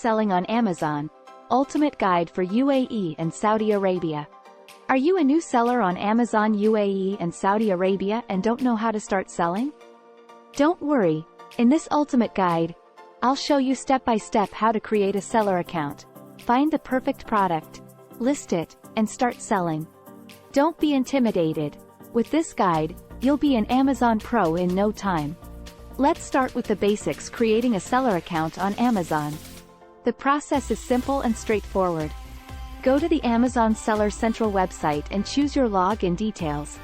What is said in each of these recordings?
selling on Amazon. Ultimate Guide for UAE and Saudi Arabia. Are you a new seller on Amazon UAE and Saudi Arabia and don't know how to start selling? Don't worry, in this Ultimate Guide, I'll show you step by step how to create a seller account, find the perfect product, list it, and start selling. Don't be intimidated. With this guide, you'll be an Amazon pro in no time. Let's start with the basics: creating a seller account on Amazon. The process is simple and straightforward. Go to the Amazon Seller Central website and choose your login details.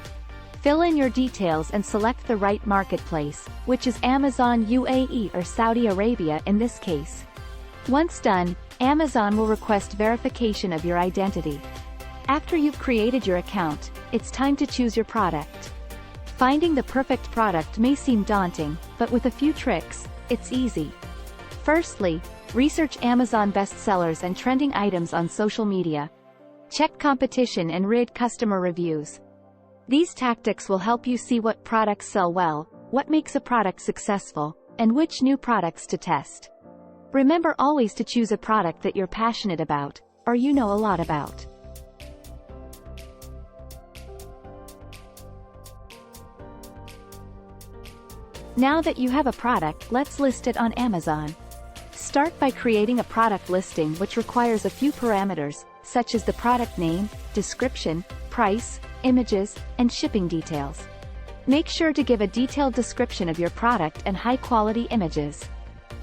Fill in your details and select the right marketplace, which is Amazon UAE or Saudi Arabia in this case. Once done, Amazon will request verification of your identity. After you've created your account, it's time to choose your product. Finding the perfect product may seem daunting, but with a few tricks, it's easy. Firstly, research Amazon bestsellers and trending items on social media. Check competition and read customer reviews. These tactics will help you see what products sell well, what makes a product successful, and which new products to test. Remember always to choose a product that you're passionate about, or you know a lot about. Now that you have a product, let's list it on Amazon. Start by creating a product listing, which requires a few parameters, such as the product name, description, price, images, and shipping details. Make sure to give a detailed description of your product and high-quality images.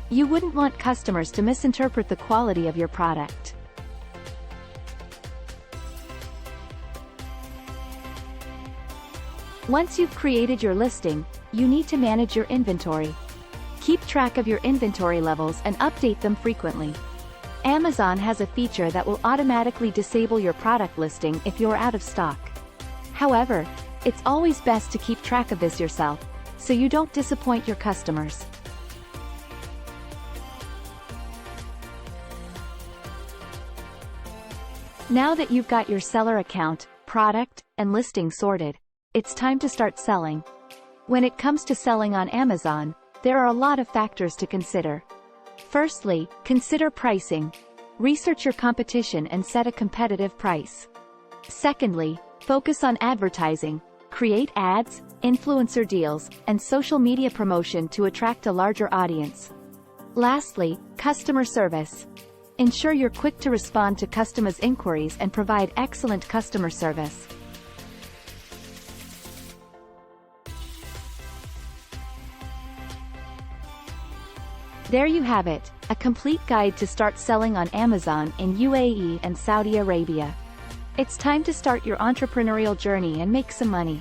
You wouldn't want customers to misinterpret the quality of your product. Once you've created your listing, you need to manage your inventory. Keep track of your inventory levels and update them frequently. Amazon has a feature that will automatically disable your product listing if you're out of stock. However, it's always best to keep track of this yourself, so you don't disappoint your customers. Now that you've got your seller account, product, and listing sorted, it's time to start selling. When it comes to selling on Amazon, there are a lot of factors to consider. Firstly, consider pricing. Research your competition and set a competitive price. Secondly, focus on advertising. Create ads, influencer deals, and social media promotion to attract a larger audience. Lastly, customer service. Ensure you're quick to respond to customers' inquiries and provide excellent customer service. There you have it, a complete guide to start selling on Amazon in UAE and Saudi Arabia. It's time to start your entrepreneurial journey and make some money.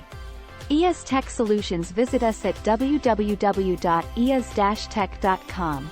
EAS Tech Solutions. Visit us at www.eas-tech.com.